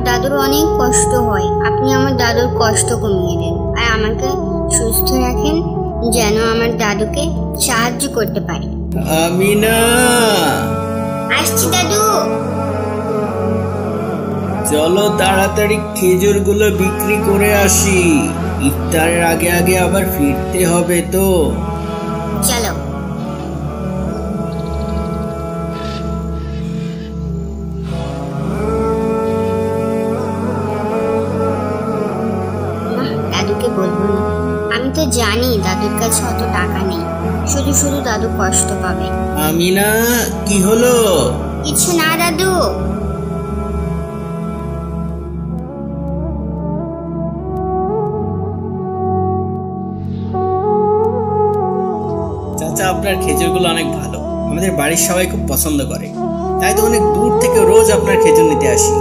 দাদুর অনেক কষ্ট হয়, আপনি আমার দাদুর কষ্ট কমিয়ে দেন আর আমাকে সুস্থ রাখেন যেন আমার দাদুকে সাহায্য করতে পারি। আমিনা, আসছি দাদু। চলো তাড়াতাড়ি খেজুরগুলো বিক্রি করে আসি, ইফতারের আগে আগে আবার ফিরতে হবে তো। চলো। দাদুকে বলবো না, আমি তো জানি দাদুর কাছে অত টাকা নেই, শুধু শুধু দাদু কষ্ট পাবে। আমিনা, কি হলো? কিছু না দাদু। চাচা, আপনার খেজুরগুলো অনেক ভালো, আমাদের বাড়ির সবাই খুব পছন্দ করে, তাই তো অনেক দূর থেকে রোজ আপনার খেজুর নিতে আসি।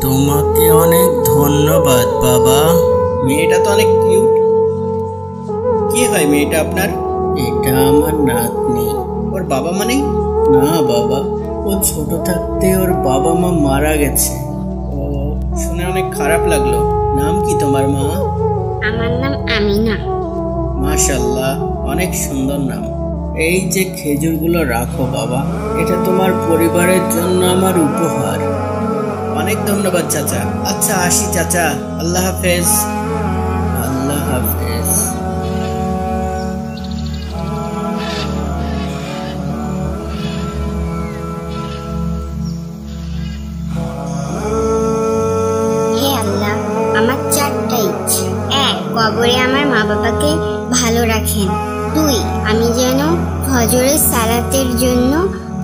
তোমাকে অনেক ধন্যবাদ বাবা। মেয়েটা তো অনেক কিউট। কি হয় মেয়েটা আপনার? এটা আমার নাতনি। ওর বাবা মানে? না বাবা, ও ছোট থাকতে ওর বাবা মা মারা গেছে। ও, শুনে অনেক খারাপ লাগলো। নাম কি তোমার মা? আমার নাম আমিনা। মাশাআল্লাহ, অনেক সুন্দর নাম। এই যে খেজুরগুলো রাখো বাবা, এটা তোমার পরিবারের জন্য আমার উপহার। অনেক ধন্যবাদ চাচা। আচ্ছা আসি চাচা, আল্লাহ হাফেজ। আল্লাহ হাফেজ। হে আল্লাহ, আমার 4টা ইচ্ছে। 1, কবরে আমার মা বাবাকে ভালো রাখেন। 2, আমি যেন ফজরের সালাতের জন্য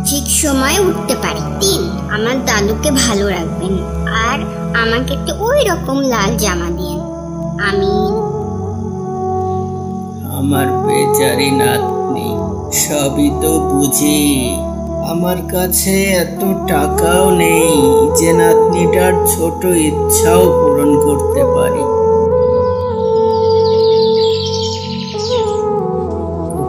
ঠিক সময়ে উঠতে পারি। 3, আমার দাদুকে ভালো রাখবেন আর আমাকে একটা ওই রকম লাল জামা দিন। আমি আমার বেচারি নাতনি, সবই তো বুঝি। আমার কাছে এত টাকাও নেই যে নাতনিটার ছোট ইচ্ছাও পূরণ করতে পারি।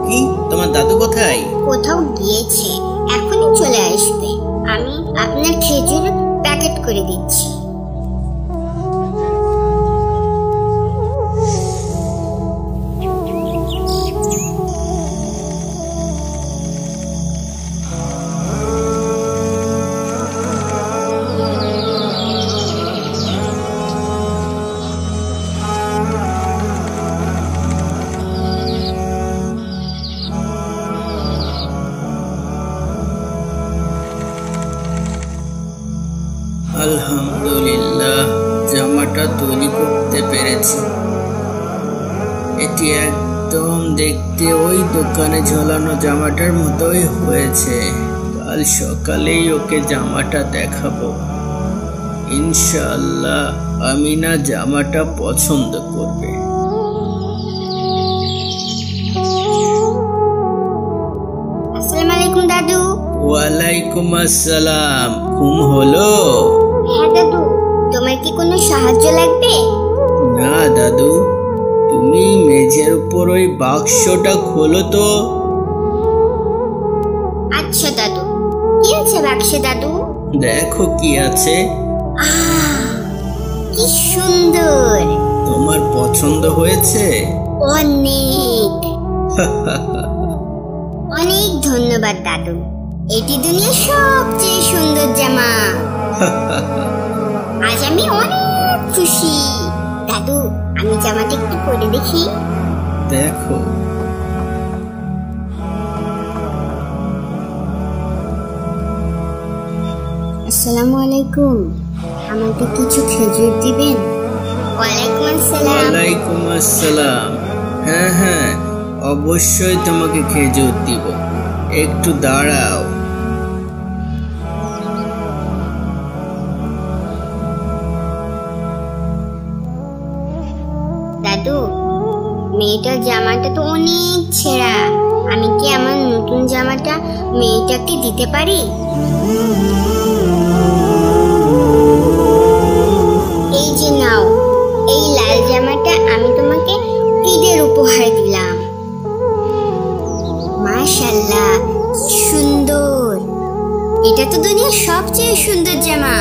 কি, তোমার দাদু কোথায়? কোথাও গিয়েছে, এখনই চলে আসবে। আমি আপনার খেজুর প্যাকেট করে দিচ্ছি। আলহামদুলিল্লাহ, জামাটা তৈরি করতে পেরেছি। এটি একদম দেখতে ওই দোকানে ঝোলানো জামাটার মতোই হয়েছে। কাল সকালেই ওকে জামাটা দেখাবো। ইনশাআল্লাহ আমিনা জামাটা পছন্দ করবে। আসসালামু আলাইকুম দাদু। ওয়ালাইকুম আসসালাম। ঘুম হলো? হ্যাঁ দাদু, তোমার কি কোনো সাহায্য লাগবে? না দাদু, তুমি মেঝের উপর ওই বাক্সটা খোলো তো। আচ্ছা দাদু। কি আছে বাক্সে দাদু? দেখো কি আছে। কি সুন্দর। তোমার পছন্দ হয়েছে? অনেক অনেক ধন্যবাদ দাদু, এটি দুনিয়ার সবচেয়ে সুন্দর জামা। আজ আমি অনেক খুশি। দাদু, আমি জামাটা একটু পরে দেখি। দেখো। আসসালামু আলাইকুম, আমাকে কিছু খেজুর দিবেন? ওয়ালাইকুম আসসালাম। ওয়ালাইকুম আসসালাম। হ্যাঁ হ্যাঁ, অবশ্যই তোমাকে খেজুর দিব, একটু দাঁড়াও। দাদু, মেয়েটার জামাটা তো অনেক ছেঁড়া, আমি কি আমার নতুন জামাটা মেয়েটাকে দিতে পারি? এই যে নাও, এই লাল জামাটা আমি তোমাকে ঈদের উপহার দিলাম। মাশাআল্লাহ, কি সুন্দর। এটা তো দুনিয়ার সবচেয়ে সুন্দর জামা।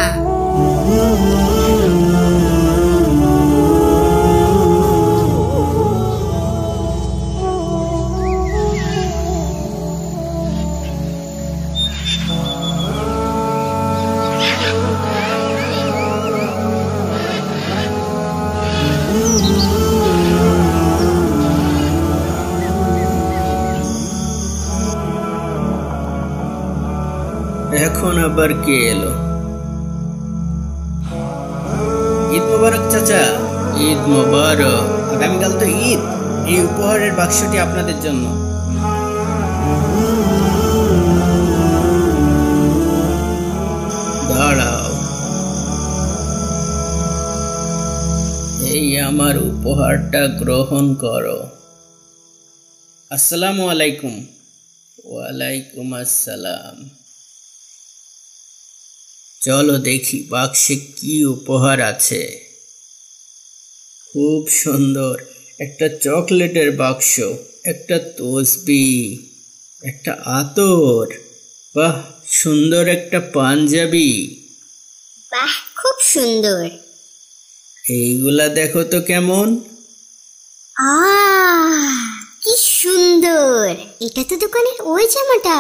আবার কে এলো? ঈদ মোবারক চাচা। ঈদ মোবারক। আগামীকাল তো ঈদ। এই উপহারের বাক্সটি আপনাদের জন্য। দাঁড়াও, এই আমার উপহারটা গ্রহণ করো। আসসালামু আলাইকুম। ওয়ালাইকুম আসসালাম। চলো দেখি বাক্সে কি উপহার আছে। খুব সুন্দর একটা চকলেটের বাক্স, একটা তসবি, একটা আতর, বাহ সুন্দর একটা পাঞ্জাবি। বাহ, খুব সুন্দর। এইগুলা দেখো তো কেমন। কি সুন্দর! এটা তো দোকানের ওই জামাটা।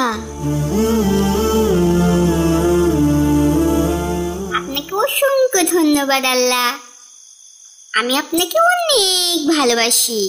আপনাকে অসংখ্য ধন্যবাদ আল্লাহ। আমি আপনাকে অনেক ভালোবাসি।